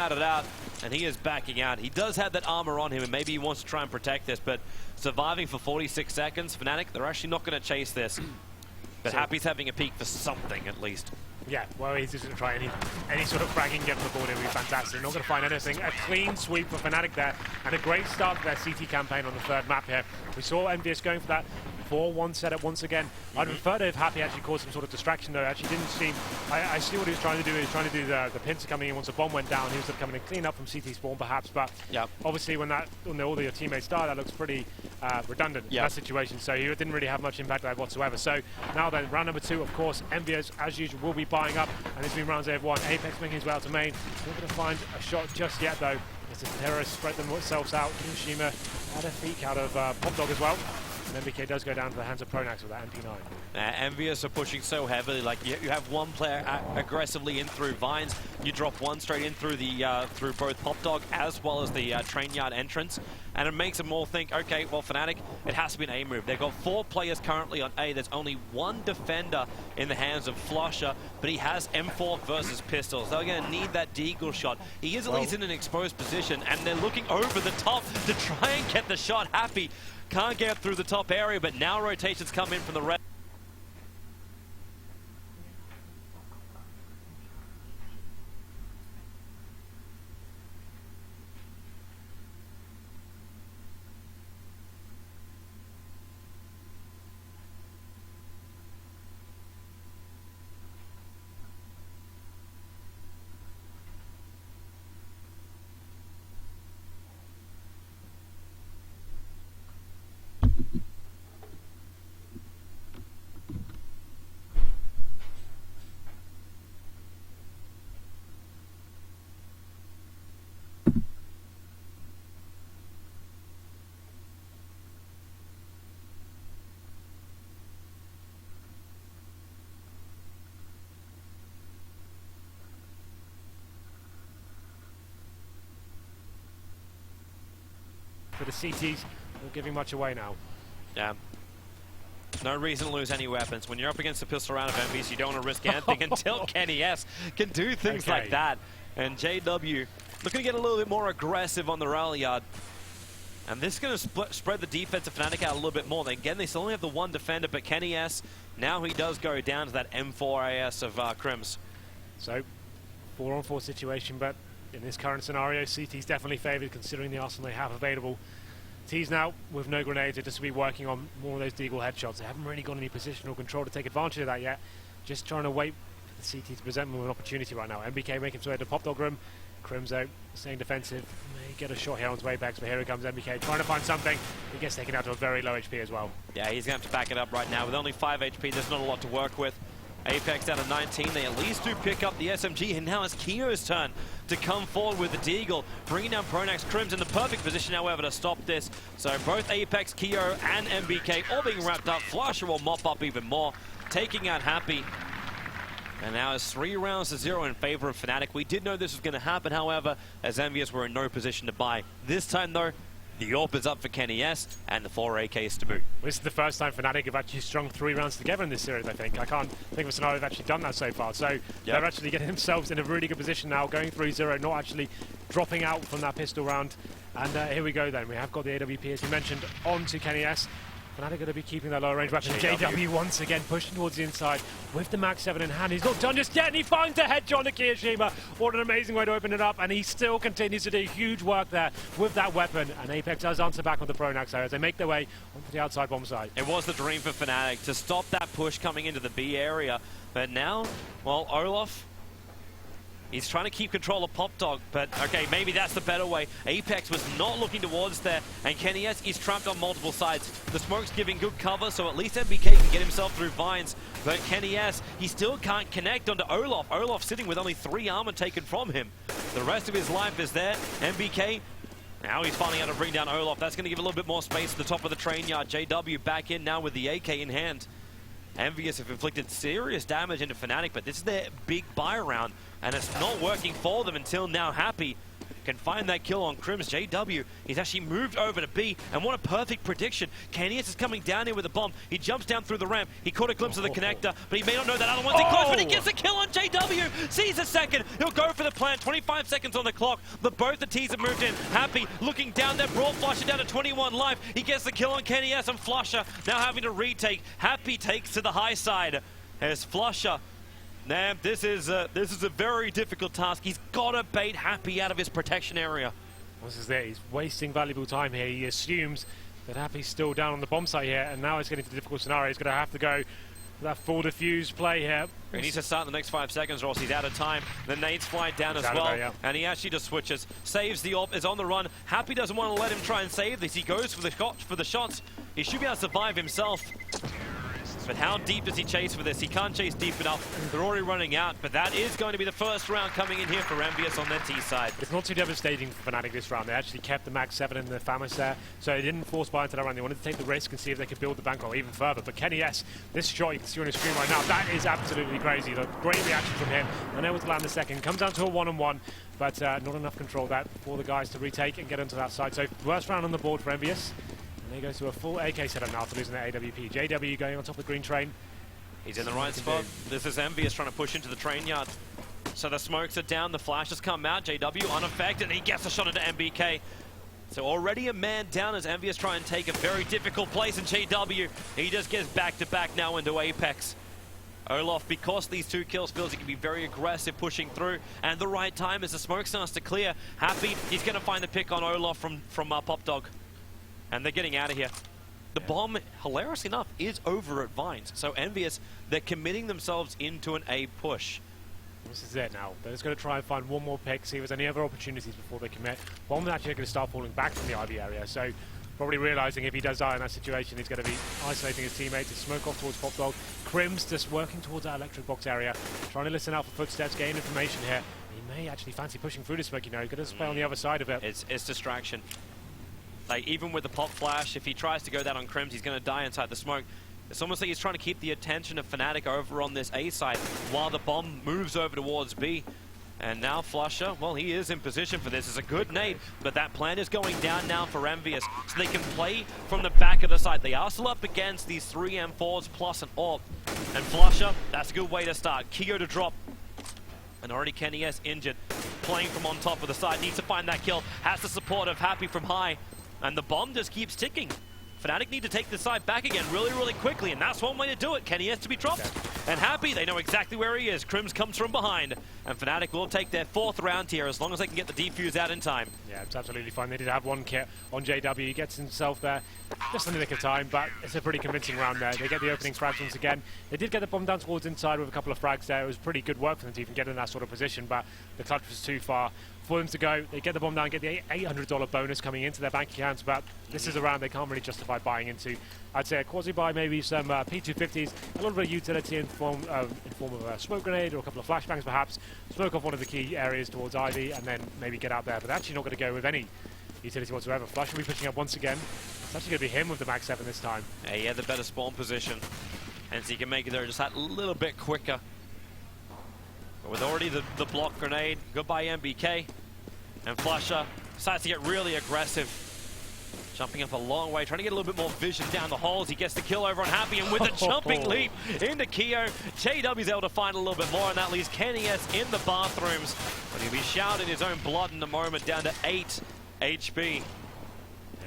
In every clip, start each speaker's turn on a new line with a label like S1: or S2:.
S1: it out, and he is backing out. He does have that armor on him, and maybe he wants to try and protect this, but surviving for 46 seconds, Fnatic, they're actually not going to chase this. But Happy's having a peek for something, at least.
S2: Yeah, well, he's just going to try any sort of fragging, get on the board. It would be fantastic. Not going to find anything. A clean sweep for Fnatic there, and a great start to their CT campaign on the third map here. We saw EnVyUs going for that 4-1 setup once again. I'd prefer to if Happy actually caused some sort of distraction, though. Actually didn't seem... I see what he was trying to do. He was trying to do the pincer coming in once the bomb went down. He was coming in clean up from CT spawn, perhaps. But obviously, when all of your teammates die, that looks pretty redundant in that situation. So he didn't really have much impact on that whatsoever. So now then, round number 2, of course, EnVyUs, as usual, will be buying up. And it's been rounds they have won. Apex making his way out to main. Not going to find a shot just yet, though. As the terrorists spread themselves out. Hiroshima had a peek out of Pop Dog as well. And MBK does go down to the hands of Pronax with that MP9.
S1: EnVyUs are pushing so heavily. Like you have one player aggressively in through Vines. You drop one straight in through the through both Pop Dog as well as the train yard entrance, and it makes them all think, okay, well, Fnatic, it has to be an A move. They've got 4 players currently on A. There's only 1 defender in the hands of Flusher, but he has M4 versus pistols. They're going to need that deagle shot. He is at least in an exposed position, and they're looking over the top to try and get the shot. Happy can't get through the top area, but now rotations come in from the red.
S2: For the CTs, not giving much away now.
S1: Yeah. No reason to lose any weapons. When you're up against a pistol round of EnVyUs, you don't want to risk anything until Kenny S can do things like that. And JW looking to get a little bit more aggressive on the rally yard. And this is going to spread the defense of Fnatic out a little bit more. Again, they still only have the 1 defender, but Kenny S, now he does go down to that M4 AS of Crims.
S2: So, 4-on-4 situation, but in this current scenario, CT's definitely favoured considering the arsenal they have available. T's now, with no grenades, are just be working on more of those deagle headshots. They haven't really got any positional control to take advantage of that yet. Just trying to wait for the CT to present them with an opportunity right now. MBK making his way to Pop Dog room. Crimzo staying defensive. May get a shot here on his way back, but here comes MBK trying to find something. He gets taken out to a very low HP as well.
S1: Yeah, he's going to have to back it up right now. With only 5 HP, there's not a lot to work with. Apex down to 19, they at least do pick up the SMG, and now it's Kio's turn to come forward with the deagle, bringing down Pronax. Crims in the perfect position, however, to stop this. So both Apex, Kio, and MBK all being wrapped up. Flusher will mop up even more, taking out Happy. And now it's 3 rounds to 0 in favor of Fnatic. We did know this was going to happen, however, as EnVyUs were in no position to buy. This time, though, the AWP is up for Kenny S, and the 4 AKs to boot.
S2: This is the first time Fnatic have actually strung 3 rounds together in this series, I think. I can't think of a scenario they've actually done that so far. So they're actually getting themselves in a really good position now, going 3-0, not actually dropping out from that pistol round. And here we go then. We have got the AWP, as you mentioned, on to Kenny S. Fnatic going to be keeping that lower range weapon. JW once again pushing towards the inside with the Max 7 in hand. He's not done just yet, and he finds a headshot to Hiroshima. What an amazing way to open it up, and he still continues to do huge work there with that weapon. And Apex does answer back on the Pronax as they make their way onto the outside bomb side.
S1: It was the dream for Fnatic to stop that push coming into the B area, but now, well, Olaf, he's trying to keep control of Pop Dog, but okay, maybe that's the better way. Apex was not looking towards there, and Kenny S is trapped on multiple sides. The smoke's giving good cover, so at least MBK can get himself through Vines, but Kenny S, he still can't connect onto Olaf. Olaf sitting with only 3 armor taken from him. The rest of his life is there. MBK, now he's finally able to bring down Olaf. That's going to give a little bit more space at the top of the train yard. JW back in now with the AK in hand. EnVyUs have inflicted serious damage into Fnatic, but this is their big buy round, and it's not working for them until now. Happy can find that kill on Crims. JW, he's actually moved over to B, and what a perfect prediction. Kennyus is coming down here with a bomb. He jumps down through the ramp. He caught a glimpse of the connector, but he may not know that other one's in close, but he gets a kill on JW. Sees a second. He'll go for the plant. 25 seconds on the clock. Both the T's have moved in. Happy looking down there. Brawl Flusher down to 21 life. He gets the kill on Kennyus, and Flusher now having to retake. Happy takes to the high side. As Flusher, man, this is a very difficult task. He's got to bait Happy out of his protection area.
S2: This is it. He's wasting valuable time here. He assumes that Happy's still down on the bomb site here, and now it's getting to the difficult scenario. He's going to have to go for that full diffuse play here.
S1: He needs to start in the next 5 seconds, or else he's out of time. The nades fly down as well, and he actually just switches. Saves the AWP, is on the run. Happy doesn't want to let him try and save this. He goes for the shots. He should be able to survive himself. But how deep does he chase for this? He can't chase deep enough. They're already running out, but that is going to be the first round coming in here for EnVyUs on their T side.
S2: It's not too devastating for Fnatic this round. They actually kept the Mag 7 in the Famas there, so they didn't force buy into that round. They wanted to take the risk and see if they could build the bankroll even further. But Kennyus, this shot you can see on his screen right now, that is absolutely crazy. The great reaction from him. Unable to land the second. Comes down to a one-on-one, but not enough control that for the guys to retake and get onto that side. So first round on the board for EnVyUs. And they go to a full AK setup now after losing their AWP. JW going on top of the green train.
S1: He's in the right spot. This is EnVyUs trying to push into the train yard. So the smokes are down, the flashes come out. JW unaffected, and he gets a shot into MBK. So already a man down as EnVyUs try and take a very difficult place in JW. He just gets back-to-back now into Apex. Olaf, because these 2 kills, feels he can be very aggressive pushing through. And the right time as the smoke starts to clear. Happy, he's going to find the pick on Olaf from Pop Dog. And they're getting out of here. The bomb, hilariously enough, is over at Vines. So EnVyUs, they're committing themselves into an A push.
S2: This is it now. They're just going to try and find one more pick, see if there's any other opportunities before they commit. Bomb's actually going to start falling back from the Ivy area, so probably realizing if he does die in that situation, he's going to be isolating his teammates to smoke off towards Pop Dog. Crims just working towards that electric box area, trying to listen out for footsteps, gain information here. He may actually fancy pushing through the smoke, you know. He's going to play on the other side of it.
S1: It's distraction. Like, even with the pop flash, if he tries to go down on Crims, he's going to die inside the smoke. It's almost like he's trying to keep the attention of Fnatic over on this A side while the bomb moves over towards B. And now Flusher, well, he is in position for this. It's a good nade, but that plan is going down now for EnVyUs, so they can play from the back of the side. They are still up against these 3 M4s plus an AWP. And Flusher, that's a good way to start. Kyo to drop. And already Kennyus injured. Playing from on top of the side, needs to find that kill. Has the support of Happy from high. And the bomb just keeps ticking. Fnatic need to take the side back again really, really quickly, and that's one way to do it. Kenny has to be dropped. And Happy, they know exactly where he is. Crims comes from behind, and Fnatic will take their 4th round here as long as they can get the defuse out in time.
S2: Yeah, it's absolutely fine. They did have 1 kit on JW. He gets himself there just in the nick of time, but it's a pretty convincing round there. They get the opening frags once again. They did get the bomb down towards inside with a couple of frags there. It was pretty good work for them to even get in that sort of position, but the clutch was too far for them to go. They get the bomb down, get the $800 bonus coming into their bank accounts, but this is a round they can't really justify buying into. I'd say a quasi-buy, maybe some P250s, a little bit of utility in form of a smoke grenade or a couple of flashbangs perhaps, smoke off one of the key areas towards Ivy, and then maybe get out there. But actually not going to go with any utility whatsoever. Flush will be pushing up once again. It's actually going to be him with the Mag 7 this time.
S1: Yeah, he had the better spawn position, and so he can make it there just that little bit quicker. But with already the block grenade, goodbye MBK, and Flusher decides to get really aggressive. Jumping up a long way, trying to get a little bit more vision down the holes. He gets the kill over on Happy, and with a jumping leap into Kyo, JW's able to find a little bit more, and that leaves Kennyus in the bathrooms. But he'll be shouting his own blood in a moment, down to 8 HP.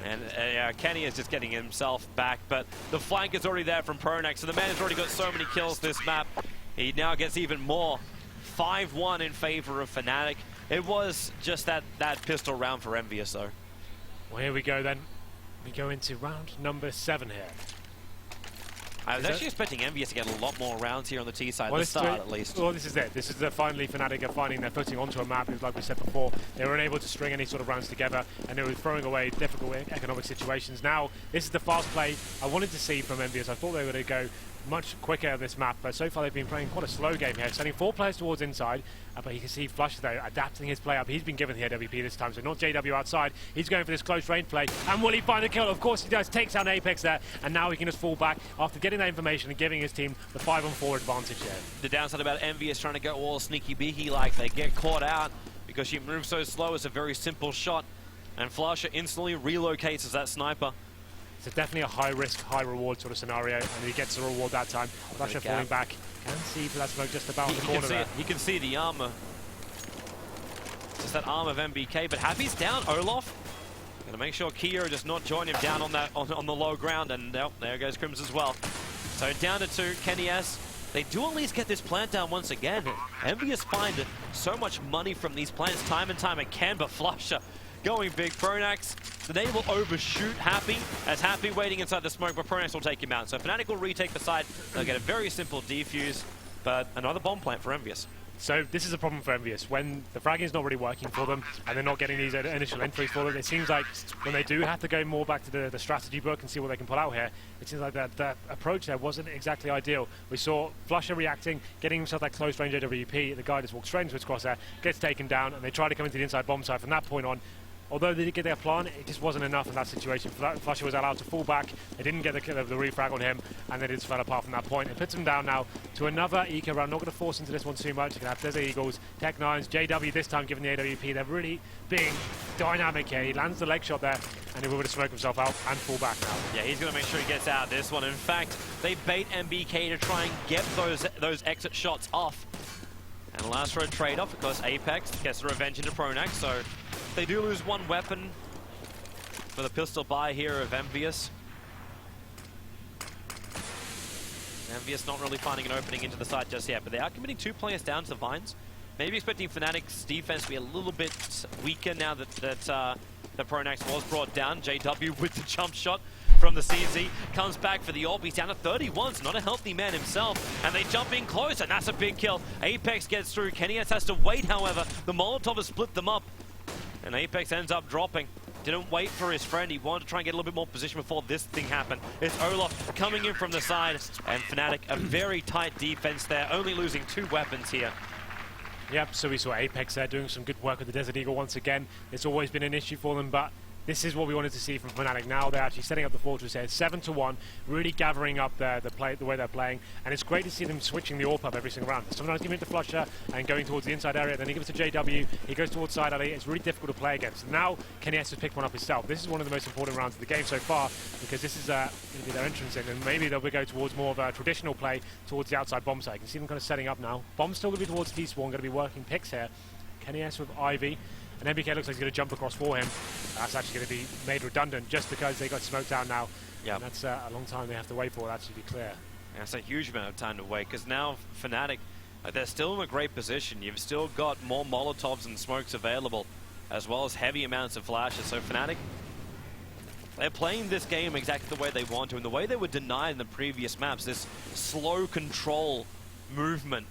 S1: And Kenny is just getting himself back, but the flank is already there from Pronax, so the man has already got so many kills this map. He now gets even more. 5-1 in favor of Fnatic. It was just that pistol round for EnVyUs, though.
S2: Well, here we go then. We go into round number 7 here.
S1: I was actually expecting EnVyUs to get a lot more rounds here on the T side, at the start at least.
S2: Well, this is it. This is finally Fnatic are finding their footing onto a map. Like we said before, they were unable to string any sort of rounds together, and they were throwing away difficult economic situations. Now, this is the fast play I wanted to see from EnVyUs. I thought they were going to go much quicker on this map, but so far they've been playing quite a slow game here, sending 4 players towards inside, but you can see Flush though adapting his play up. He's been given the AWP this time, so not JW outside. He's going for this close range play, and will he find a kill? Of course he does. Takes down Apex there, and now he can just fall back after getting that information and giving his team the 5-on-4 advantage here.
S1: The downside about EnVyUs trying to go all sneaky beaky like they get caught out because she moves so slow. It's a very simple shot, and Flasher instantly relocates as that sniper.
S2: It's definitely a high-risk, high-reward sort of scenario, and he gets the reward that time. Flasher falling back. Can see for that smoke just about the corner there.
S1: He can see the armor. Just that arm of MBK, but Happy's down. Olaf gonna make sure Kyo does not join him down on that on the low ground, and oh, there goes Crims as well. So down to 2, Kenny S. They do at least get this plant down once again. EnVyUs find so much money from these plants time and time again, but Flasher going big. Pronax, so they will overshoot Happy, as Happy waiting inside the smoke, but Pronax will take him out. So Fnatic will retake the side. They'll get a very simple defuse, but another bomb plant for EnVyUs.
S2: So this is a problem for EnVyUs. When the fragging is not really working for them, and they're not getting these initial entries for them, it seems like when they do have to go more back to the strategy book and see what they can pull out here, it seems like that approach there wasn't exactly ideal. We saw Flusher reacting, getting himself that close range AWP, the guy just walks straight into his crosshair, gets taken down, and they try to come into the inside bomb side from that point on. Although they did get their plan, it just wasn't enough in that situation. Flusher was allowed to fall back. They didn't get the refrag on him, and they just fell apart from that point. It puts him down now to another eco round. Not going to force into this one too much. You can have Desert Eagles, Tech Nines, JW this time given the AWP. They're really being dynamic here. He lands the leg shot there, and he will smoke himself out and fall back now.
S1: Yeah, he's going to make sure he gets out of this one. In fact, they bait MBK to try and get those exit shots off. And last road trade-off because Apex gets the revenge into Pronax, so they do lose one weapon for the pistol buy here of EnVyUs. EnVyUs not really finding an opening into the side just yet, but they are committing 2 players down to the Vines. Maybe expecting Fnatic's defense to be a little bit weaker now that Pronax was brought down. JW with the jump shot from the CZ, comes back for the AWP. He's down to 31, so not a healthy man himself. And they jump in close, and that's a big kill. Apex gets through. Kenny S has to wait, however. The Molotov has split them up, and Apex ends up dropping. Didn't wait for his friend. He wanted to try and get a little bit more position before this thing happened. It's Olaf coming in from the side, and Fnatic, a very tight defense there, only losing 2 weapons here.
S2: Yep, so we saw Apex there doing some good work with the Desert Eagle once again. It's always been an issue for them, but this is what we wanted to see from Fnatic. Now they're actually setting up the Fortress here. 7-1, really gathering up the way they're playing. And it's great to see them switching the AWP up every single round. Sometimes giving it to Flusher and going towards the inside area. Then he gives it to JW. He goes towards side alley. It's really difficult to play against. Now Kenny S has picked one up himself. This is one of the most important rounds of the game so far because this is going to be their entrance in. And maybe they'll go towards more of a traditional play towards the outside bomb site. You can see them kind of setting up now. Bomb's still going to be towards T-Spawn. Going to be working picks here. Kenny S with Ivy. And MBK looks like he's going to jump across for him. That's actually going to be made redundant just because they got smoked out now. Yep. And that's a long time they have to wait for that to be clear.
S1: Yeah, that's a huge amount of time to wait because now Fnatic, they're still in a great position. You've still got more Molotovs and smokes available, as well as heavy amounts of flashes. So Fnatic, they're playing this game exactly the way they want to, and the way they were denied in the previous maps, this slow control movement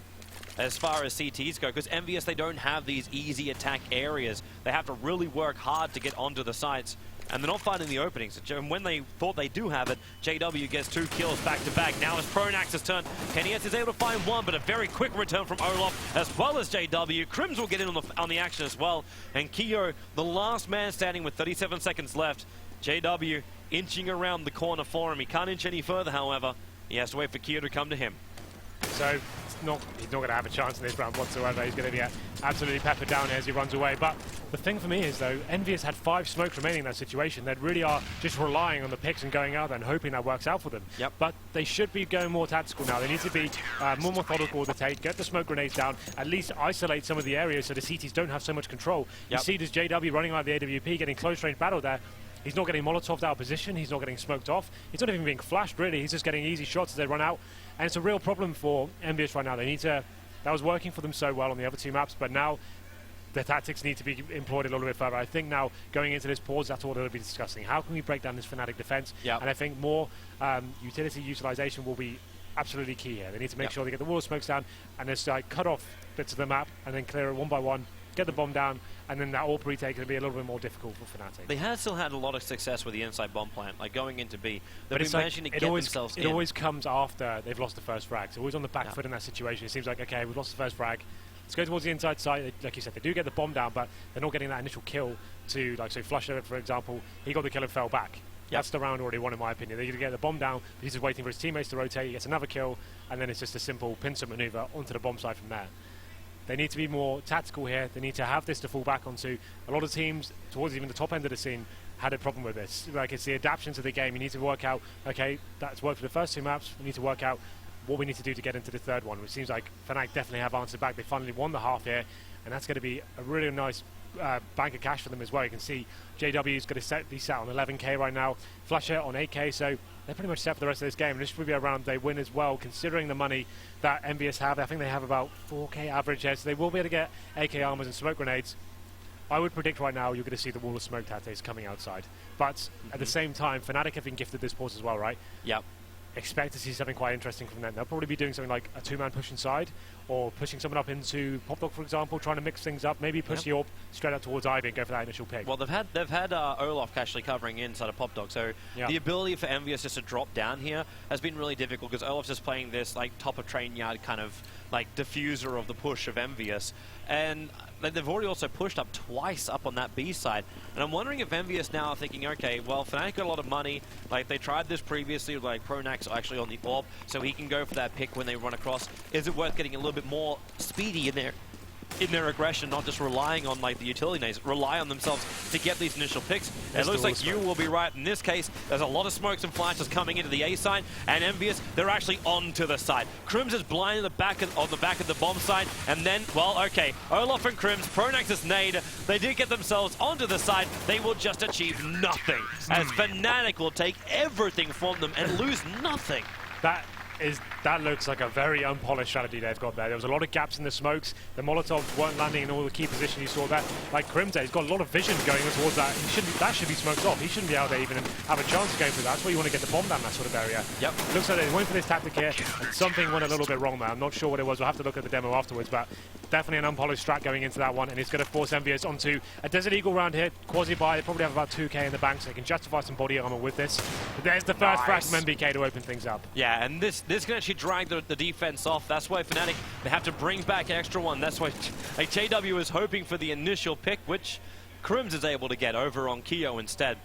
S1: as far as CTs go, because EnVyUs, they don't have these easy attack areas. They have to really work hard to get onto the sites, and they're not finding the openings. And when they thought they do have it, JW gets 2 kills back-to-back. Now it's Pronax's turn. Kenny S is able to find one, but a very quick return from Olaf, as well as JW. Crims will get in on the action as well, and Kyo, the last man standing with 37 seconds left. JW inching around the corner for him. He can't inch any further, however. He has to wait for Kyo to come to him.
S2: So he's not going to have a chance in this round whatsoever. He's going to be absolutely peppered down as he runs away. But the thing for me is, though, EnVyUs had 5 smokes remaining in that situation. They really are just relying on the picks and going out there and hoping that works out for them.
S1: Yep.
S2: But they should be going more tactical now. They need to be more methodical with the take, get the smoke grenades down, at least isolate some of the areas so the CTs don't have so much control. Yep. You see this JW running out of the AWP, getting close range battle there. He's not getting Molotovs out of position. He's not getting smoked off. He's not even being flashed, really. He's just getting easy shots as they run out. And it's a real problem for EnVyUs right now. They need to... That was working for them so well on the other 2 maps, but now their tactics need to be employed a little bit further. I think now, going into this pause, that's all they'll be discussing. How can we break down this Fnatic defense? Yep. And I think more utility utilization will be absolutely key here. They need to make sure they get the wall of smokes down and just cut off bits of the map and then clear it one by one, get the bomb down, and then that AWP retake will be a little bit more difficult for Fnatic.
S1: They have still had a lot of success with the inside bomb plant, like going into B. They've been managing to get themselves in.
S2: It always comes after they've lost the first frag. So always on the back foot in that situation. It seems like, okay, we've lost the first frag. Let's go towards the inside side. Like you said, they do get the bomb down, but they're not getting that initial kill to, like, so Flusher, for example, he got the kill and fell back. That's the round already won, in my opinion. They're going to get the bomb down, but he's just waiting for his teammates to rotate. He gets another kill, and then it's just a simple pincer maneuver onto the bomb side from there. They need to be more tactical here. They need to have this to fall back onto. A lot of teams, towards even the top end of the scene, had a problem with this. Like, it's the adaptation to the game. You need to work out, okay, that's worked for the first 2 maps. We need to work out what we need to do to get into the third one, which seems like Fnatic definitely have answered back. They finally won the half here, and that's going to be a really nice bank of cash for them as well. You can see JW is going to be set on 11k right now, Flusher on 8k, so they're pretty much set for the rest of this game. And this will be a round they win as well, considering the money that EnVyUs have. I think they have about 4k average here, so they will be able to get AK armors and smoke grenades. I would predict right now you're going to see the wall of smoke tates coming outside. But at the same time, Fnatic have been gifted this pause as well, right?
S1: Yep.
S2: Expect to see something quite interesting from them. They'll probably be doing something like a 2-man push inside, or pushing someone up into PopDog, for example, trying to mix things up. Maybe push the AWP straight out towards Ivy and go for that initial pick.
S1: Well, they've had Olaf actually covering inside of PopDog, so the ability for EnVyUs just to drop down here has been really difficult, because Olaf's just playing this like top of train yard kind of like diffuser of the push of EnVyUs, and they've already also pushed up twice up on that B side. And I'm wondering if EnVyUs now are thinking, okay, well, Fnatic got a lot of money. Like, they tried this previously, like Pronax actually on the AWP, so he can go for that pick when they run across. Is it worth getting a little bit more speedy in their aggression, not just relying on like the utility nades, rely on themselves to get these initial picks? It looks like you will be right in this case. There's a lot of smokes and flashes coming into the A side, and EnVyUs, they're actually onto the side. Crims is blind on the back of the bomb side, and then, well, okay, Olaf and Crims, Pronax's nade, they did get themselves onto the side. They will just achieve nothing, as Fnatic will take everything from them and lose nothing.
S2: That looks like a very unpolished strategy they've got there. There was a lot of gaps in the smokes. The Molotovs weren't landing in all the key positions you saw there. Like Crimze, he's got a lot of vision going towards that. That should be smoked off. He shouldn't be out there even have a chance of going through that. That's where you want to get the bomb down that sort of area.
S1: Yep.
S2: Looks like they went for this tactic here, and something went a little bit wrong there. I'm not sure what it was. We'll have to look at the demo afterwards, but definitely an unpolished strat going into that one, and it's going to force EnVyUs onto a Desert Eagle round here. Quasi-buy, they probably have about 2k in the bank, so they can justify some body armor with this. But there's the first frag from MBK to open things up.
S1: Yeah, and this can actually drag the defense off. That's why Fnatic, they have to bring back extra one. That's why like, JW is hoping for the initial pick, which Crims is able to get over on Keo instead.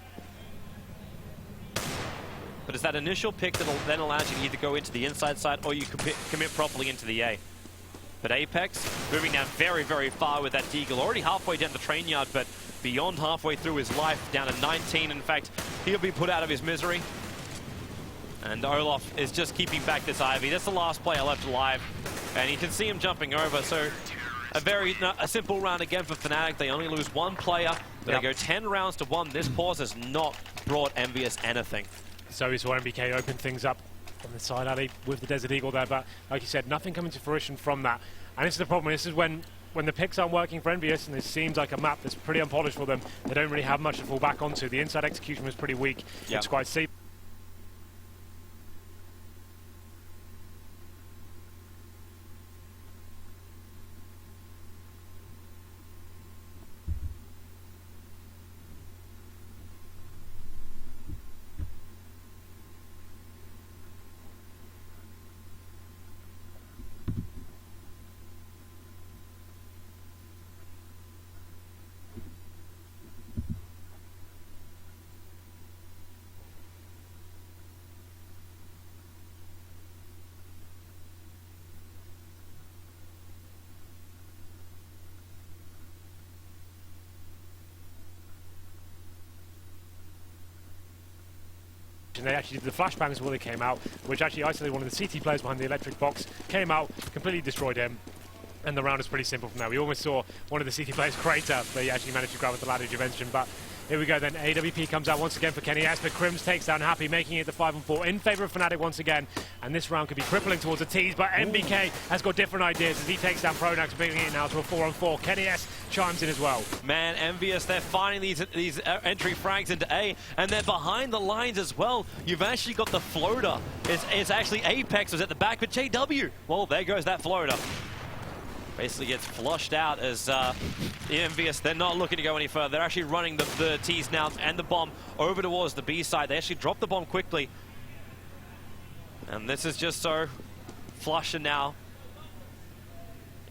S1: But it's that initial pick that then allows you to either go into the inside side or you commit properly into the A. But Apex moving down very, very far with that Deagle. Already halfway down the train yard, but beyond halfway through his life, down to 19. In fact, he'll be put out of his misery. And Olaf is just keeping back this Ivy. That's the last player left alive. And you can see him jumping over. So a simple round again for Fnatic. They only lose one player. They go 10 rounds to 1. This pause has not brought EnVyUs anything.
S2: So we saw MBK open things up on the side alley with the Desert Eagle there, but like you said, nothing coming to fruition from that. And this is the problem. This is when the picks aren't working for EnVyUs, and this seems like a map that's pretty unpolished for them. They don't really have much to fall back onto. The inside execution was pretty weak. It's quite safe. And they actually did the flashbangs before they came out, which actually isolated one of the CT players behind the electric box, came out, completely destroyed him, and the round is pretty simple from there. We almost saw one of the CT players crater, but he actually managed to grab with the ladder you mentioned. But here we go then, AWP comes out once again for Kenny S, but Crims takes down Happy, making it the 5-on-4 in favour of Fnatic once again, and this round could be crippling towards the T's, but MBK has got different ideas as he takes down Pronax, bringing it now to a 4-on-4. Kenny S chimes in as well.
S1: Man, EnVyUs, they're finding these entry frags into A, and they're behind the lines as well. You've actually got the floater. It's actually Apex was at the back, but JW, well, there goes that floater. Basically gets flushed out as EnVyUs, they're not looking to go any further. They're actually running the T's now and the bomb over towards the B side. They actually drop the bomb quickly. And this is just so flusher now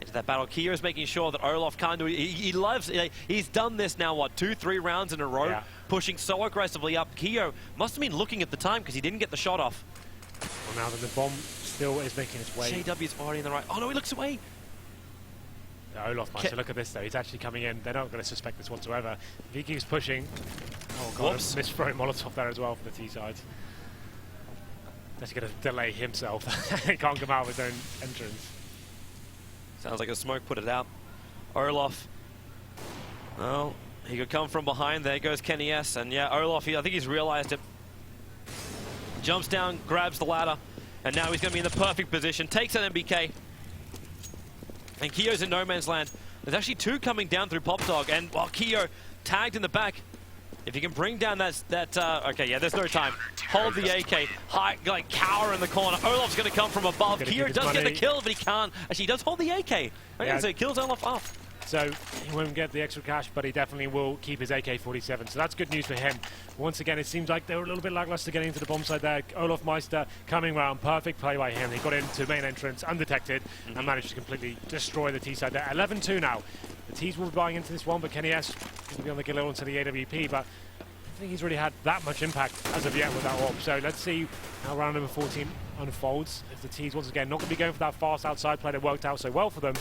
S1: into that battle. Keo is making sure that Olaf can't do it. He loves it. He's done this now, what, 2-3 rounds in a row, pushing so aggressively up. Keo must have been looking at the time because he didn't get the shot off.
S2: Well, now that the bomb still is making its way.
S1: JW's already in the right. Oh no, he looks away.
S2: Olaf Meister, look at this though, he's actually coming in. They're not going to suspect this whatsoever. If he keeps pushing, oh god, misthrown Molotov there as well for the T side. That's going to delay himself. He can't come out with his own entrance.
S1: Sounds like a smoke put it out. Olaf, well, he could come from behind. There goes Kenny S. And yeah, Olaf, I think he's realized it. Jumps down, grabs the ladder, and now he's going to be in the perfect position. Takes an MBK. And Keo's in no man's land. There's actually two coming down through Pop Dog, and while Keo tagged in the back, if you can bring down okay, yeah, there's no time. Hold the AK, like cower in the corner. Olaf's going to come from above. Keo does get the kill, but he can't. Actually, he does hold the AK. Okay, yeah. So he kills Olaf off.
S2: So he won't get the extra cash, but he definitely will keep his AK-47. So that's good news for him. Once again, it seems like they were a little bit lackluster getting into the bomb side there. Olaf Meister coming round, perfect play by him. He got into main entrance undetected and managed to completely destroy the T side there. 11-2 now. The T's will be buying into this one, but Kenny S will be on the get onto the AWP, but I think he's really had that much impact as of yet with that AWP. So let's see how round number 14 unfolds. If the T's once again not going to be going for that fast outside play that worked out so well for them,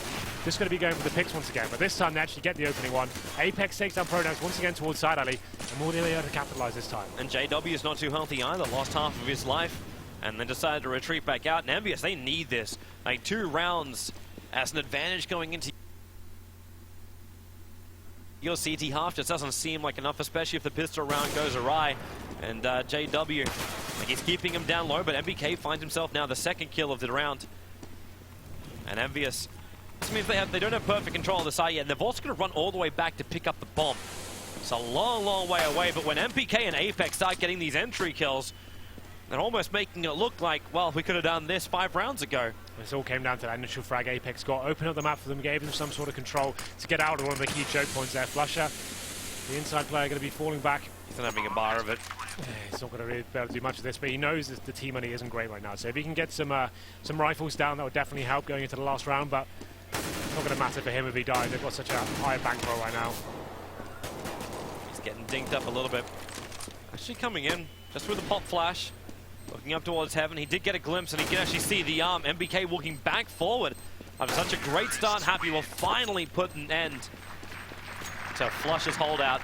S2: just going to be going for the picks once again. But this time they actually get the opening one. Apex takes down Pronax once again towards side alley, and will they be able to capitalize this time?
S1: And JW is not too healthy either. Lost half of his life, and then decided to retreat back out. And EnVyUs, they need this. Like 2 rounds as an advantage going into your CT half. Just doesn't seem like enough, especially if the pistol round goes awry. And JW, like he's keeping him down low, but MBK finds himself now the second kill of the round. And EnVyUs, this means they don't have perfect control of the site yet, and they're also going to run all the way back to pick up the bomb. It's a long, long way away, but when MPK and Apex start getting these entry kills, they're almost making it look like, well, we could have done this 5 rounds ago.
S2: This all came down to that initial frag Apex got. Opened up the map for them, gave them some sort of control to get out of one of the key choke points there. Flusher, the inside player, going to be falling back.
S1: He's not having a bar of it.
S2: Yeah, he's not going to really be able to do much of this, but he knows that the team money isn't great right now. So if he can get some rifles down, that would definitely help going into the last round, but it's not going to matter for him if he dies. They've got such a high bankroll right now.
S1: He's getting dinked up a little bit. Actually coming in, just with a pop flash. Looking up towards heaven, he did get a glimpse, and he can actually see the arm. MBK walking back forward after such a great start. Happy will finally put an end to Flush's holdout.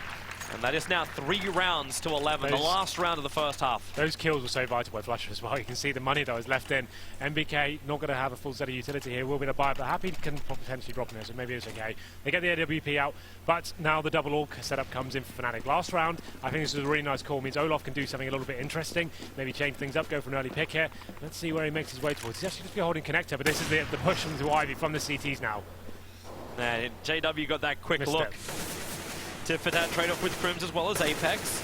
S1: And that is now 3 rounds to 11, the last round of the first half.
S2: Those kills were so vital by Flusher as well. You can see the money that was left in. MBK not going to have a full set of utility here. Will be the buy, but Happy can potentially drop in there, so maybe it's okay. They get the AWP out, but now the double AWP setup comes in for Fnatic. Last round, I think this is a really nice call. Means Olaf can do something a little bit interesting, maybe change things up, go for an early pick here. Let's see where he makes his way towards. He's actually just be holding connector, but this is the push into Ivy from the CTs now.
S1: And JW got that quick look. Tip for that trade-off with Crims as well as Apex.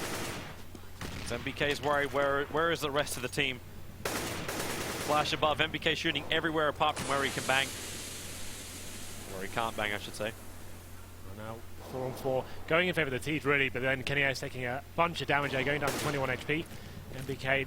S1: So MBK is worried, where is the rest of the team? Flash above, MBK shooting everywhere apart from where he can bang. Where he can't bang, I should say.
S2: Now 4 on 4, going in favor of the T's really, but then Kenny is taking a bunch of damage there, going down to 21 HP. MBK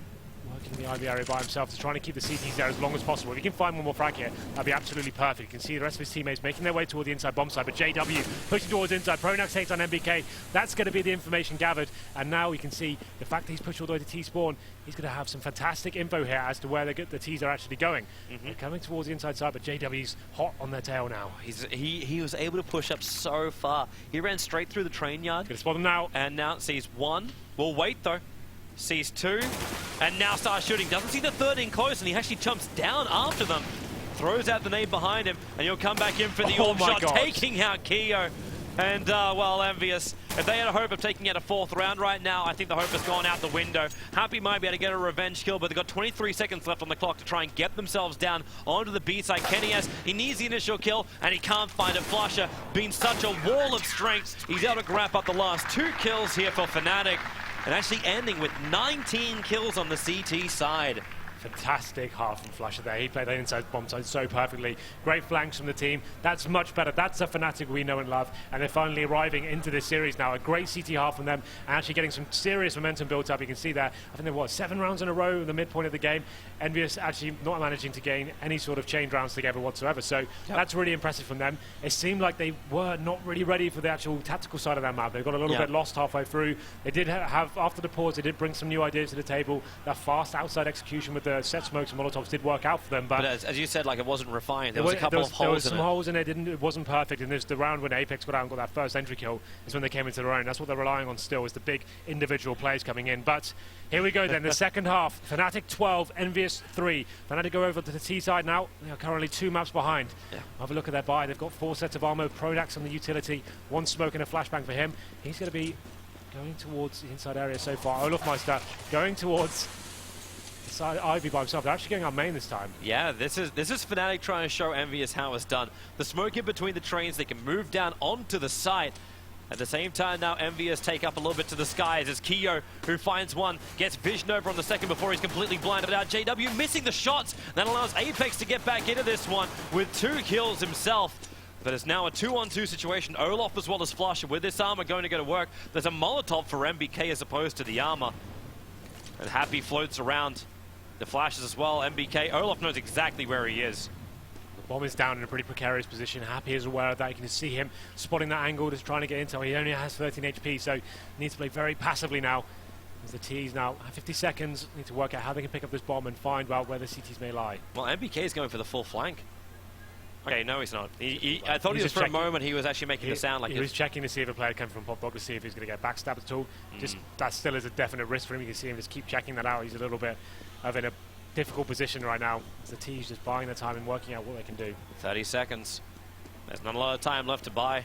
S2: working the Ivy area by himself, just trying to keep the CTs there as long as possible. If he can find one more frag here, that'd be absolutely perfect. You can see the rest of his teammates making their way toward the inside bomb side, but JW pushing towards inside. Pronax takes on MBK. That's going to be the information gathered, and now we can see the fact that he's pushed all the way to T-spawn, he's going to have some fantastic info here as to where the T's are actually going. They're coming towards the inside side, but JW's hot on their tail now.
S1: He was able to push up so far. He ran straight through the train yard.
S2: Gonna spot him now.
S1: And now sees 1. We'll wait though. Sees 2, and now starts shooting. Doesn't see the 3rd in close, and he actually jumps down after them. Throws out the nade behind him, and he'll come back in for the AWP shot, taking out Keo. And, well, EnVyUs, if they had a hope of taking out a 4th round right now, I think the hope has gone out the window. Happy might be able to get a revenge kill, but they've got 23 seconds left on the clock to try and get themselves down onto the B side. Kenny S, he needs the initial kill, and he can't find it. Flusher, being such a wall of strength, he's able to grab up the last 2 kills here for Fnatic. And actually ending with 19 kills on the CT side.
S2: Fantastic half from Flusher there. He played that inside bomb side so perfectly. Great flanks from the team. That's much better. That's a Fnatic we know and love. And they're finally arriving into this series now. A great CT half from them and actually getting some serious momentum built up. You can see there, I think they've, 7 rounds in a row in the midpoint of the game. EnVyUs actually not managing to gain any sort of chain rounds together whatsoever. So that's really impressive from them. It seemed like they were not really ready for the actual tactical side of that map. They got a little bit lost halfway through. They did have, after the pause, they did bring some new ideas to the table. That fast outside execution with the set smokes and molotovs did work out for them. But
S1: as you said, like, it wasn't refined. There was a couple of holes in it.
S2: There was some holes in it. It wasn't perfect. And there's the round when Apex got out and got that first entry kill is when they came into their own. That's what they're relying on still, is the big individual plays coming in. But here we go then, the second half. Fnatic 12, EnVyUs 3. Fnatic go over to the T side now. They are currently 2 maps behind. Yeah. Have a look at their buy. They've got 4 sets of armor. Prodax on the utility. 1 smoke and a flashbang for him. He's going to be going towards the inside area so far. Olofmeister going towards the side Ivy by himself. They're actually going on main this time.
S1: Yeah, this is Fnatic trying to show EnVyUs how it's done. The smoke in between the trains, they can move down onto the site. At the same time now, EnVyUs take up a little bit to the skies as Kyo, who finds one, gets vision over on the second before he's completely blinded out. JW missing the shots. That allows Apex to get back into this one with 2 kills himself. But it's now a 2-on-2 situation. Olaf as well as Flush with this armor going to go to work. There's a Molotov for MBK as opposed to the armor. And Happy floats around the flashes as well. MBK, Olaf knows exactly where he is.
S2: The bomb is down in a pretty precarious position. Happy is aware of that. You can see him spotting that angle, just trying to get into it. He only has 13 HP, so he needs to play very passively now. As the T's now have 50 seconds, need to work out how they can pick up this bomb and find out where the CTs may lie.
S1: Well, MBK is going for the full flank. Okay, no, he's not. I thought he was for a moment. He was actually making the sound like
S2: he was checking to see if a player came from Pop Dog to see if he's going to get backstabbed at all. Just that still is a definite risk for him. You can see him just keep checking that out. He's a little bit in a difficult position right now. As the T's just buying their time and working out what they can do.
S1: 30 seconds. There's not a lot of time left to buy.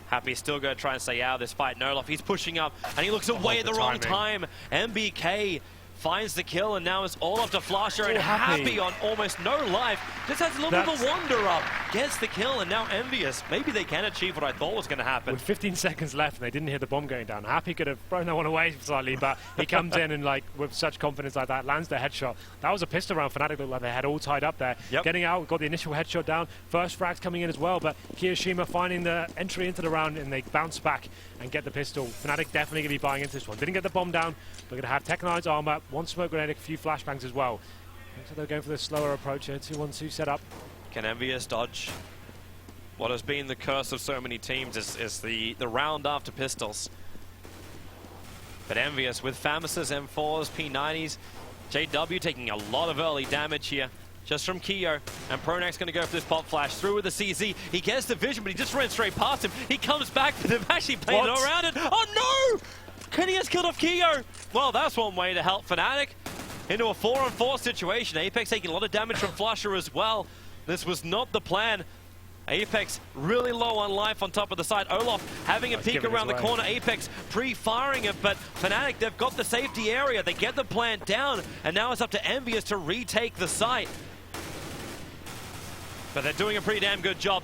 S1: Happy's still going to try and stay out of this fight. Nolof, he's pushing up and he looks away at the wrong time. MBK finds the kill, and now it's all up to Flasher, and Happy on almost no life. Just has a little bit of a wander up. Gets the kill, and now EnVyUs. Maybe they can achieve what I thought was going to happen.
S2: With 15 seconds left, and they didn't hear the bomb going down. Happy could have thrown that one away slightly, but he comes in and, like, with such confidence like that, lands the headshot. That was a pistol round. Fnatic looked like they had all tied up there. Yep. Getting out, got the initial headshot down. First frags coming in as well, but Kiyoshima finding the entry into the round, and they bounce back and get the pistol. Fnatic definitely going to be buying into this one. Didn't get the bomb down. They're going to have Tech9's armor, 1 smoke grenade, a few flashbangs as well. Looks like they're going for the slower approach here. 2-1-2 setup.
S1: Can EnVyUs dodge what has been the curse of so many teams is the round after pistols. But EnVyUs with FAMAS's, M4s, P90s, JW taking a lot of early damage here. Just from Kyo, and Pronak's going to go for this pop flash through with the CZ. He gets the vision, but he just ran straight past him. He comes back, but they've actually played it around it. Oh no! Kenny has killed off Kyo. Well, that's one way to help Fnatic into a 4-on-4 situation. Apex taking a lot of damage from Flusher as well. This was not the plan. Apex really low on life on top of the side. Olaf having a peek around the corner. Apex pre-firing it, but Fnatic, they've got the safety area. They get the plant down, and now it's up to EnVyUs to retake the site. But they're doing a pretty damn good job.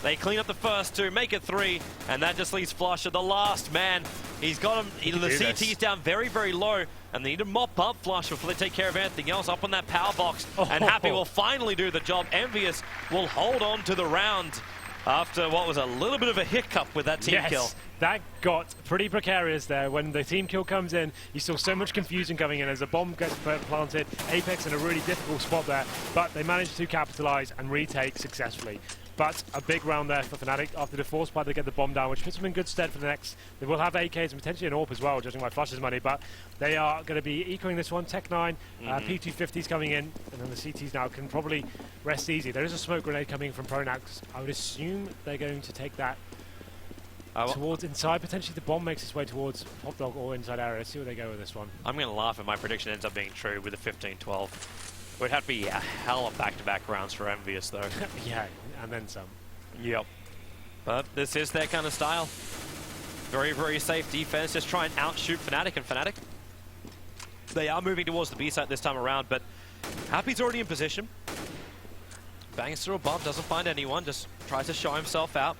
S1: They clean up the first 2, make it 3, and that just leaves Flusher, the last man. He's got him, the CT's down very, very low, and they need to mop up Flusher before they take care of anything else up on that power box. And Happy will finally do the job. EnVyUs will hold on to the round after what was a little bit of a hiccup with that team kill.
S2: That got pretty precarious there. When the team kill comes in, you saw so much confusion coming in as a bomb gets planted. Apex in a really difficult spot there, but they managed to capitalize and retake successfully. But a big round there for Fnatic. After the force fight, they get the bomb down, which puts them in good stead for the next. They will have AKs and potentially an AWP as well, judging by Flush's money, but they are going to be equaling this one. Tech9, P250s coming in, and then the CTs now can probably rest easy. There is a smoke grenade coming from Pronax. I would assume they're going to take that towards inside. Potentially the bomb makes its way towards Pop Dog or inside area. Let's see where they go with this one.
S1: I'm going to laugh if my prediction ends up being true with a 15-12. It would have to be a hell of back-to-back rounds for EnVyUs, though.
S2: Yeah, and then some.
S1: Yep. But this is their kind of style. Very, very safe defense. Just try and outshoot Fnatic, and Fnatic, they are moving towards the B site this time around, but Happy's already in position. Bangs through above, doesn't find anyone, just tries to show himself out.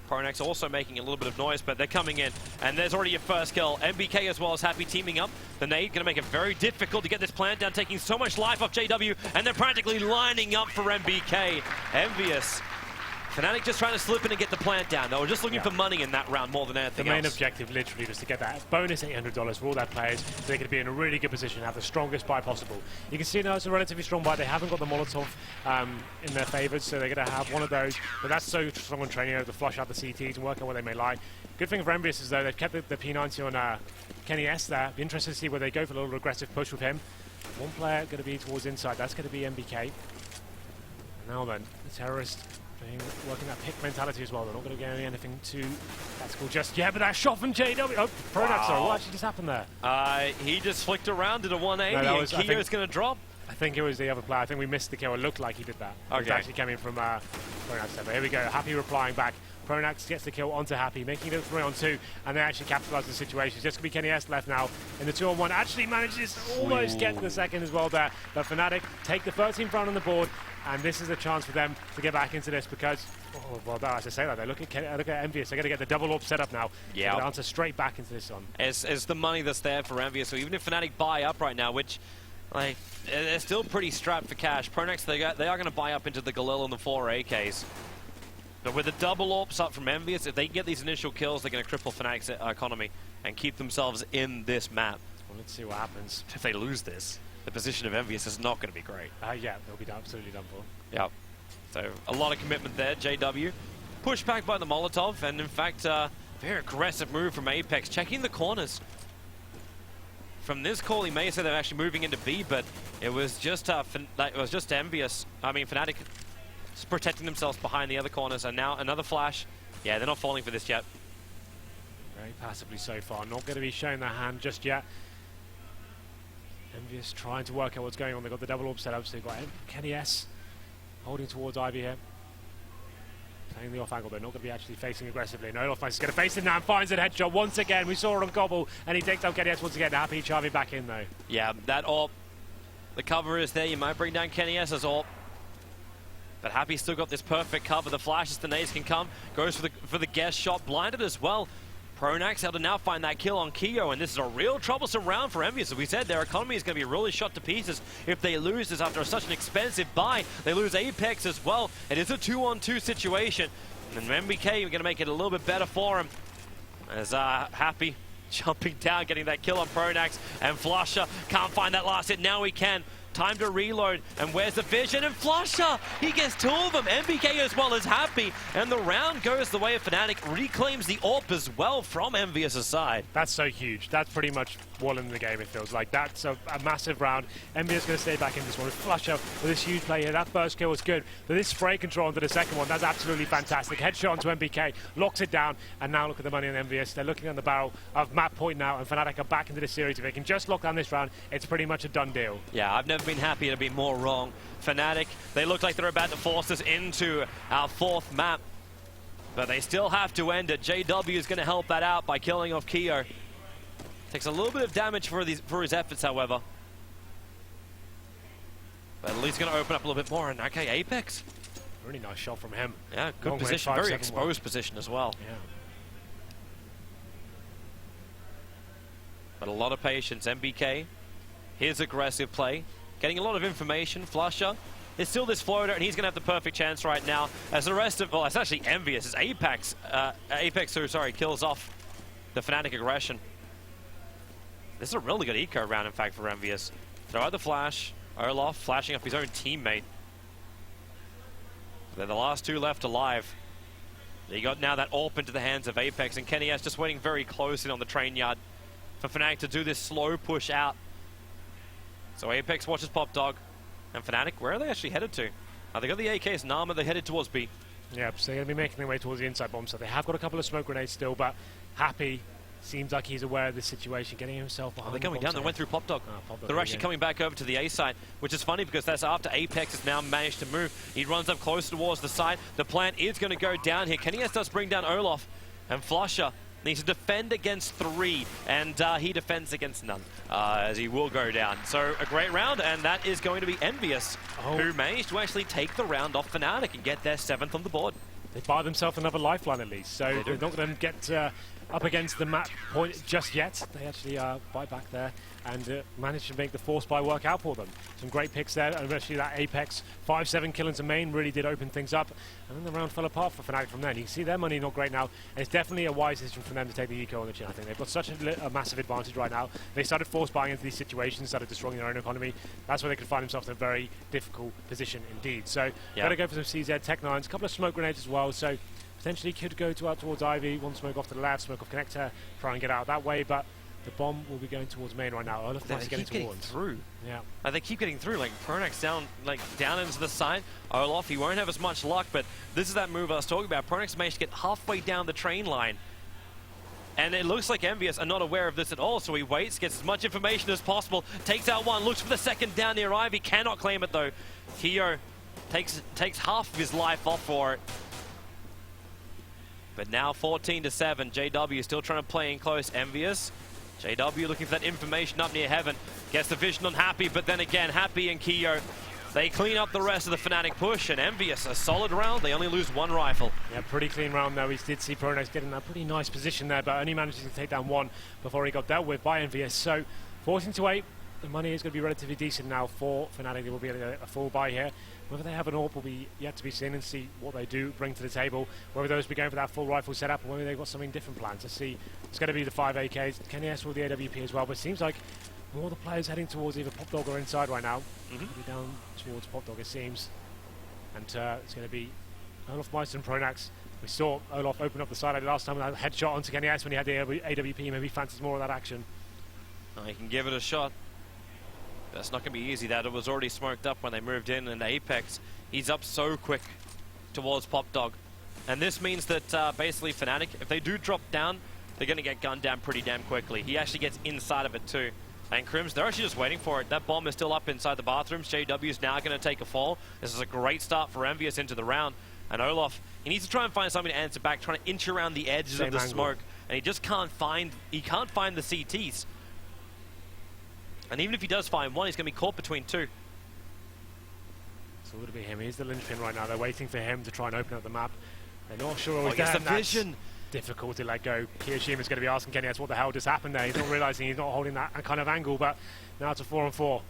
S1: Pronax also making a little bit of noise, but they're coming in, and there's already a first kill. MBK as well as Happy teaming up. The nade going to make it very difficult to get this plant down, taking so much life off JW, and they're practically lining up for MBK. EnVyUs. Fnatic just trying to slip in and get the plant down. They were just looking for money in that round more than anything else.
S2: The main objective literally was to get that bonus $800 for all their players, so they could be in a really good position and have the strongest buy possible. You can see now it's a relatively strong buy. They haven't got the Molotov in their favor, so they're going to have one of those. But that's so strong on training to flush out the CTs and work out where they may lie. Good thing for EnVyUs is though they've kept the P90 on Kenny S there. Be interested to see where they go for a little aggressive push with him. One player going to be towards inside. That's going to be MBK. Now then, the terrorist working that pick mentality as well. They're not going to get anything too tactical just yet, but that shot from JW. Oh, Pronax, sorry, what actually just happened there?
S1: He just flicked around, did a 180,
S2: no,
S1: and Kio's going to drop.
S2: I think it was the other player. I think we missed the kill. It looked like he did that.
S1: Okay.
S2: It was actually coming from Pronax there. But here we go. Happy replying back. Pronax gets the kill onto Happy, making it a 3-on-2, and they actually capitalise the situation. It's just going to be Kenny S left now in the 2-on-1. Actually manages to almost get to the second as well there. But Fnatic take the 13th round on the board, and this is a chance for them to get back into this because, oh, well, as I say that, they look at EnVyUs. They're going to get the double AWP set up now.
S1: Yeah.
S2: Answer straight back into this one.
S1: It's the money that's there for EnVyUs. So even if Fnatic buy up right now, which, like, they're still pretty strapped for cash. Pronax, they are going to buy up into the Galil and the 4 AKs. But with the double AWPs up from EnVyUs, if they get these initial kills, they're going to cripple Fnatic's economy and keep themselves in this map.
S2: Well, let's see what happens.
S1: If they lose this, the position of EnVyUs is not going to be great.
S2: Yeah, they'll be absolutely done for.
S1: Yep. So a lot of commitment there. JW pushed back by the Molotov, and in fact, very aggressive move from Apex, checking the corners. From this call, he may say they're actually moving into B, but it was just EnVyUs. I mean, Fnatic protecting themselves behind the other corners, and now another flash. Yeah, they're not falling for this yet.
S2: Very passively so far, not going to be showing their hand just yet. EnVyUs trying to work out what's going on. They've got the double AWP set up, so they've got Kenny S holding towards Ivy here. Playing the off angle, they're not going to be actually facing aggressively. No, Olaf is going to face him now and finds a headshot once again. We saw it on Gobble, and he takes out Kenny S once again. Happy charging back in though.
S1: Yeah, that AWP, the cover is there. You might bring down Kenny S's AWP. But Happy's still got this perfect cover. The flashes, the nades can come. Goes for the guest shot, blinded as well. Pronax able to now find that kill on Keo, and this is a real troublesome round for EnVyUs. As we said, their economy is going to be really shot to pieces if they lose this after such an expensive buy. They lose Apex as well. It is a 2-on-2 situation. And MBK are going to make it a little bit better for him. As Happy jumping down, getting that kill on Pronax, and Flusher can't find that last hit. Now he can. Time to reload, and where's the vision? And Flusher, he gets 2 of them. MBK as well as Happy, and the round goes the way of Fnatic. Reclaims the AWP as well from EnVyUs' side.
S2: That's so huge. That's pretty much wall in the game, it feels like. That's a massive round. EnVyUs going to stay back in this one with Flusher with this huge play here. That first kill was good, but this spray control into the second one, that's absolutely fantastic. Headshot onto MBK, locks it down, and now look at the money on EnVyUs. They're looking on the barrel of map point now, and Fnatic are back into the series. If they can just lock down this round, it's pretty much a done deal.
S1: Yeah, I've never been happy to be more wrong. Fnatic, they look like they're about to force us into our 4th map, but they still have to end it. JW is going to help that out by killing off Keo. Takes a little bit of damage for his efforts, however. But at least going to open up a little bit more. And okay, Apex.
S2: Really nice shot from him.
S1: Yeah, good position. Very exposed position as well.
S2: Yeah.
S1: But a lot of patience. MBK, his aggressive play. Getting a lot of information. Flusher. There's still this floater, and he's going to have the perfect chance right now. As the rest of, well, it's actually EnVyUs. It's Apex who, kills off the Fnatic aggression. This is a really good eco round, in fact, for EnVyUs. Throw out the flash. Olaf flashing up his own teammate. They're the last 2 left alive. They got now that AWP into the hands of Apex, and Kenny S just waiting very close in on the train yard for Fnatic to do this slow push out. So Apex watches Pop Dog. And Fnatic, where are they actually headed to? They got the AKs and armor, they're headed towards B.
S2: Yeah, so they're going to be making their way towards the inside bomb, so they have got a couple of smoke grenades still, but Happy seems like he's aware of this situation, getting himself behind
S1: they're coming down, they went through Pop Dog. They're actually coming back over to the A side, which is funny because that's after Apex has now managed to move. He runs up close towards the side. The plant is going to go down here. Kenny S does bring down Olaf, and Flusher needs to defend against 3, and he defends against none, as he will go down. So a great round, and that is going to be EnVyUs, who managed to actually take the round off Fnatic and get their 7th on the board.
S2: They buy themselves another lifeline at least, so they're not going to get up against the map point just yet. They actually buy back there and managed to make the force buy work out for them. Some great picks there, and especially that Apex 5-7 kill into main really did open things up, and then the round fell apart for Fnatic from there. And you can see their money not great now, and it's definitely a wise decision for them to take the eco on the chin. I think they've got such a massive advantage right now. They started force buying into these situations, started destroying their own economy. That's where they could find themselves in a very difficult position indeed. So gotta go for some CZ Tech 9s, a couple of smoke grenades as well. So potentially could go out towards Ivy, one smoke off to the left, smoke off connector, try and get out that way, but The bomb will be going towards main right now. Olaf
S1: They
S2: is
S1: keep getting through.
S2: Yeah.
S1: They keep getting through. Like Pronax down into the side. Olaf, he won't have as much luck, but this is that move I was talking about. Pronax managed to get halfway down the train line. And it looks like EnVyUs are not aware of this at all, so he waits, gets as much information as possible, takes out one, looks for the second down near Ivy, cannot claim it though. Kyo takes half of his life off for it. But now 14-7, JW still trying to play in close. EnVyUs, JW looking for that information up near heaven, gets the vision on Happy, but then again, Happy and Kyo, they clean up the rest of the Fnatic push, and EnVyUs, a solid round, they only lose one rifle. Yeah,
S2: pretty clean round though. We did see Pronax getting a pretty nice position there, but only managing to take down one before he got dealt with by EnVyUs. So 14-8, the money is going to be relatively decent now for Fnatic. There will be a full buy here. Whether they have an AWP will be yet to be seen, and see what they do bring to the table. Whether those be going for that full rifle setup, or whether they've got something different planned. To see, it's going to be the 5 AKs. Kenny S with the AWP as well, but it seems like more the players heading towards either Pop Dog or inside right now. Be down towards Pop Dog, it seems. And it's going to be Olaf Meister and Pronax. We saw Olaf open up the side last time with that headshot onto Kenny S when he had the AWP. Maybe fancies more of that action.
S1: He can give it a shot. That's not going to be easy. That it was already smoked up when they moved in, and Apex, he's up so quick towards Pop Dog. And this means that basically Fnatic, if they do drop down, they're going to get gunned down pretty damn quickly. He actually gets inside of it too. And Crims, they're actually just waiting for it. That bomb is still up inside the bathrooms. JW is now going to take a fall. This is a great start for EnVyUs into the round. And Olaf, he needs to try and find something to answer back, trying to inch around the edges of the smoke. And he just can't find the CTs. And even if he does find one, he's going to be caught between two.
S2: So it'll be him. He's the linchpin right now. They're waiting for him to try and open up the map. They're not sure.
S1: He gets the vision.
S2: Difficult to let go. Kiyoshima's going to be asking Kenny S what the hell just happened there. He's not realizing he's not holding that kind of angle, but now it's a 4-on-4.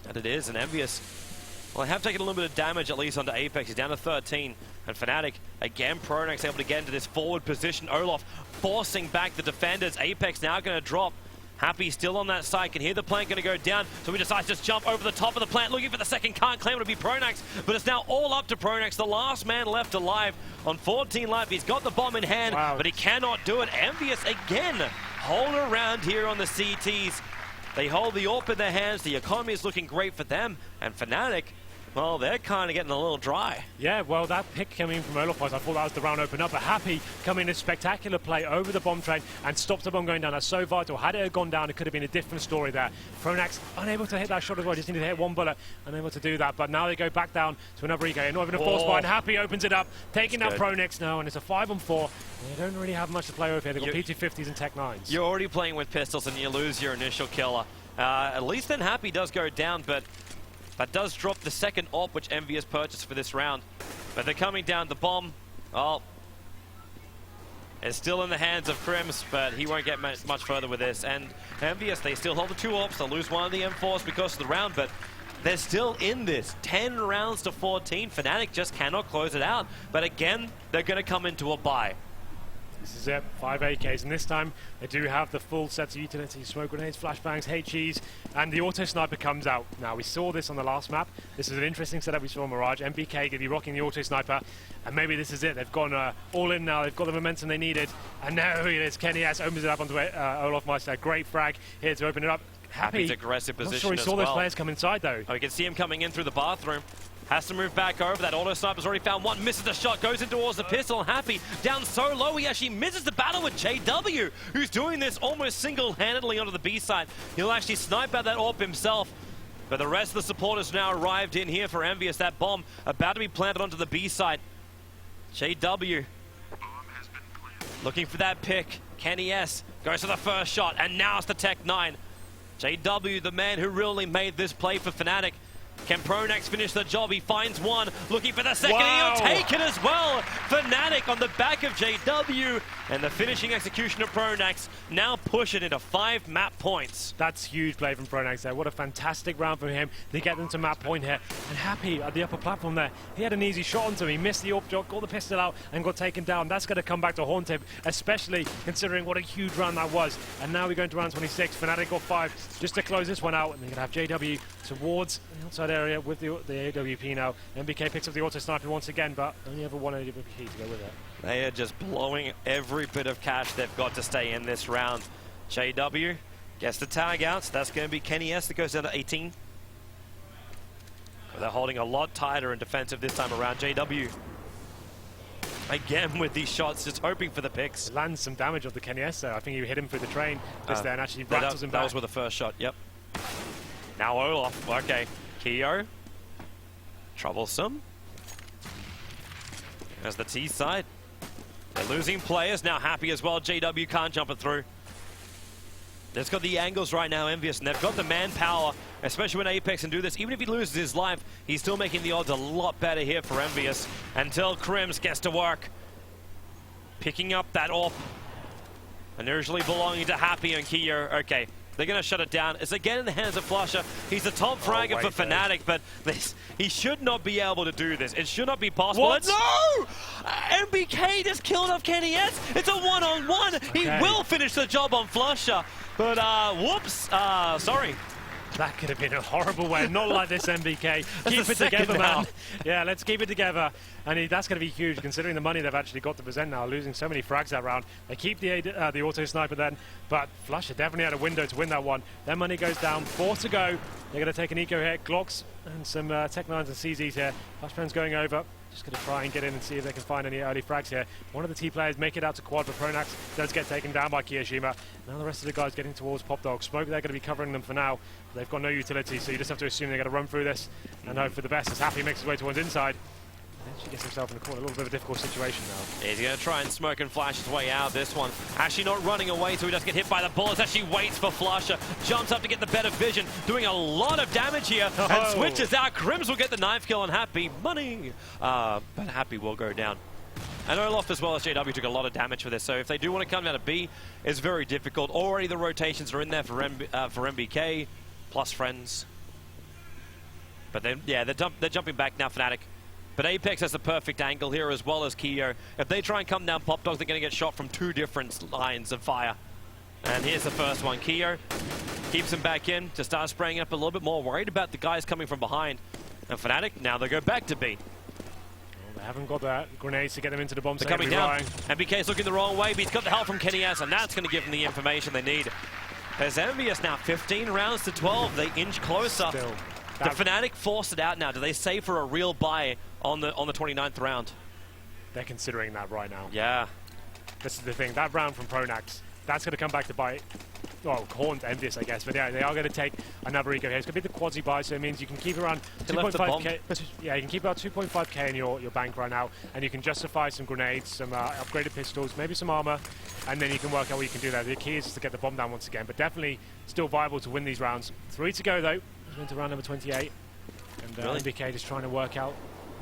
S1: And it is, and EnVyUs, well, they have taken a little bit of damage at least onto Apex. He's down to 13. And Fnatic, again, Pronax able to get into this forward position. Olaf forcing back the defenders. Apex now going to drop. Happy still on that side, can hear the plant going to go down, so he decides to just jump over the top of the plant, looking for the second, can't claim it to be Pronax, but it's now all up to Pronax, the last man left alive on 14 life. He's got the bomb in hand, but he cannot do it. EnVyUs again, hold around here on the CTs. They hold the AWP in their hands, the economy is looking great for them, and Fnatic, well, they're kind of getting a little dry.
S2: Yeah, well, that pick coming from Olaf, I thought that was the round open up, but Happy coming in a spectacular play over the bomb train and stopped the bomb going down. That's so vital. Had it gone down, it could have been a different story there. Pronax unable to hit that shot as well, just needed to hit one bullet, unable to do that, but now they go back down to another EK, not even a force fight. Happy opens it up, taking that Pronax now, and it's a 5-on-4. They don't really have much to play with here. They've got P250s and Tech 9s.
S1: You're already playing with pistols and you lose your initial killer. At least then Happy does go down, but that does drop the second AWP which EnVyUs purchased for this round. But they're coming down. The bomb, well, it's still in the hands of Crims, but he won't get much further with this. And EnVyUs, they still hold the two AWPs. They'll lose one of the M4s because of the round, but they're still in this. 10 rounds to 14. Fnatic just cannot close it out. But again, they're going to come into a bye.
S2: This is it, 5 AKs, and this time they do have the full sets of utility, smoke grenades, flashbangs, HEs, and the auto sniper comes out. Now, we saw this on the last map. This is an interesting setup we saw on Mirage. MBK going to be rocking the auto sniper, and maybe this is it. They've gone all in now. They've got the momentum they needed, and now it is. Kenny S opens it up onto Olaf Meister. Great frag here to open it up. Happy's
S1: aggressive position.
S2: I'm not sure he saw those players come inside though.
S1: Oh, you can see him coming in through the bathroom. Has to move back over. That auto sniper's already found one. Misses the shot. Goes in towards the pistol. Happy down so low. He actually misses the battle with JW, who's doing this almost single-handedly onto the B side. He'll actually snipe out that AWP himself. But the rest of the supporters now arrived in here for EnVyUs. That bomb about to be planted onto the B side. JW looking for that pick. Kenny S goes for the first shot. And now it's the Tech 9. JW, the man who really made this play for Fnatic. Can Pronax finish the job? He finds one, looking for the second. He'll take it as well. Fnatic on the back of JW, and the finishing execution of Pronax now push it into 5 map points.
S2: That's huge play from Pronax there. What a fantastic round from him. They get them to map point here. And Happy at the upper platform there. He had an easy shot onto him. He missed the AWP shot, got the pistol out, and got taken down. That's going to come back to haunt him, especially considering what a huge round that was. And now we're going to round 26. Fnatic got 5 just to close this one out, and they're going to have JW towards the outside area with the AWP now. MBK picks up the auto sniper once again, but only ever one AWP to go with it.
S1: They are just blowing every bit of cash they've got to stay in this round. JW gets the tag out. So that's going to be Kenny S that goes down to 18. They're holding a lot tighter and defensive this time around. JW again with these shots, just hoping for the picks.
S2: Lands some damage on the Kenny S there. I think he hit him through the train just there and actually rattles him back.
S1: That was with the first shot, yep. Now Olaf, okay. Keo, troublesome. There's the T side. They're losing players, now happy as well. JW can't jump it through. They've got the angles right now, EnVyUs, and they've got the manpower, especially when Apex can do this. Even if he loses his life, he's still making the odds a lot better here for EnVyUs until Crims gets to work. Picking up that AWP. Initially belonging to Happy and Keo. Okay, they're going to shut it down. It's again in the hands of Flusher. He's the top fragger for Fnatic, but he should not be able to do this. It should not be possible.
S2: What?
S1: No! MBK just killed off Kenny S. It's a one-on-one. Okay. He will finish the job on Flusher. But, whoops, sorry.
S2: That could have been a horrible way. Not like this, MBK. Keep it together, man. Yeah, let's keep it together. And that's going to be huge, considering the money they've actually got to present now, losing so many frags that round. They keep the auto sniper then, but Flusher definitely had a window to win that one. Their money goes down, 4 to go. They're going to take an eco hit, Glocks, and some Tech 9s and CZs here. Flashman's going over. Just going to try and get in and see if they can find any early frags here. One of the T players make it out to quad, but Pronax does get taken down by Kiyoshima. Now the rest of the guys getting towards Pop Dog. Smoke, they're going to be covering them for now. They've got no utility, so you just have to assume they're going to run through this and hope for the best as Happy makes his way towards inside. She gets himself in the corner, a little bit of a difficult situation now.
S1: He's going to try and smoke and flash his way out this one. Actually not running away, so he doesn't get hit by the bullets. Actually waits for Flusher. Jumps up to get the better vision, doing a lot of damage here, and switches out. Crims will get the knife kill on Happy. Money! But Happy will go down. And Olaf as well as JW took a lot of damage for this, so if they do want to come down to B, it's very difficult. Already the rotations are in there for MBK, plus friends. But then, yeah, they're jumping back now, Fnatic. But Apex has the perfect angle here as well as Keo. If they try and come down Pop Dogs, they're going to get shot from 2 different lines of fire. And here's the first one. Keo keeps him back in to start spraying up a little bit more, worried about the guys coming from behind. And Fnatic, now they go back to B.
S2: They haven't got that grenades to get them into the bomb.
S1: They're coming down. MBK's looking the wrong way, but he's got the help from Kenny S, and that's going to give them the information they need. There's EnVyUs now, 15 rounds to 12. They inch closer.
S2: Still.
S1: The Fnatic forced it out now. Do they save for a real buy on the 29th round?
S2: They're considering that right now.
S1: Yeah.
S2: This is the thing. That round from Pronax, that's going to come back to bite. Well, haunt EnVyUs, I guess. But yeah, they are going to take another eco here. It's going to be the quasi buy, so it means you can keep around 2.5k. Yeah, you can keep about 2.5k in your bank right now, and you can justify some grenades, some upgraded pistols, maybe some armor, and then you can work out what you can do there. The key is just to get the bomb down once again, but definitely still viable to win these rounds. 3 to go though. Into round number 28, and MBK just trying to work out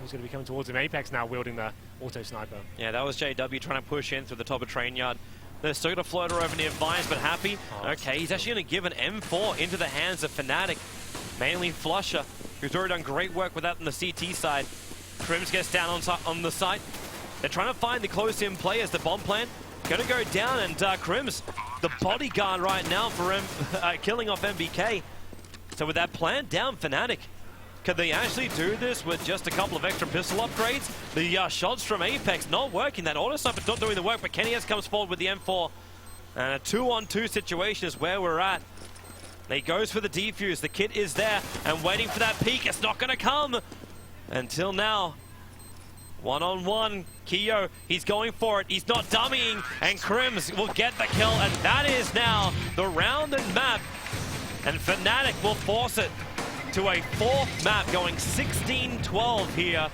S2: who's going to be coming towards him. Apex now wielding the auto sniper. Yeah,
S1: that was JW trying to push in through the top of train yard. They're still going to float her over near Vines, but Happy. Okay, he's actually going to give an M4 into the hands of Fnatic. Mainly Flusher, who's already done great work with that on the CT side. Crims gets down on the site. They're trying to find the close-in players. The bomb plan going to go down, and Crims, the bodyguard right now for killing off MBK. So with that plan down, Fnatic, could they actually do this with just a couple of extra pistol upgrades? The shots from Apex not working. That auto sniper's not doing the work, but Kenny S comes forward with the M4. And a 2-on-2 situation is where we're at. He goes for the defuse. The kit is there and waiting for that peek. It's not going to come until now. 1-on-1, Keo, he's going for it. He's not dummying, and Crims will get the kill, and that is now the round and map. And Fnatic will force it to a 4th map, going 16-12 here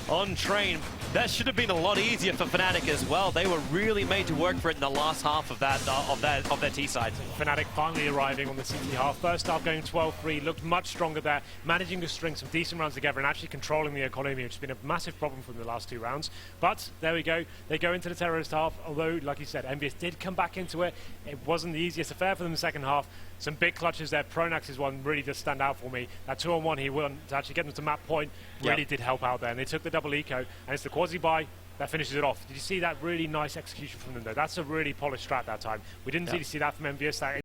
S1: on train. That should have been a lot easier for Fnatic as well. They were really made to work for it in the last half of their T side.
S2: Fnatic finally arriving on the CT half. First half going 12-3, looked much stronger there, managing to string some decent rounds together and actually controlling the economy, which has been a massive problem for them the last 2 rounds. But there we go. They go into the terrorist half, although, like you said, EnVyUs did come back into it. It wasn't the easiest affair for them in the second half. Some big clutches there. Pronax's one really does stand out for me. That 2-on-1 he won to actually get them to map point really did help out there. And they took the double eco, and it's the quasi buy that finishes it off. Did you see that really nice execution from them though? That's a really polished strat that time. We didn't really see that from EnVyUs.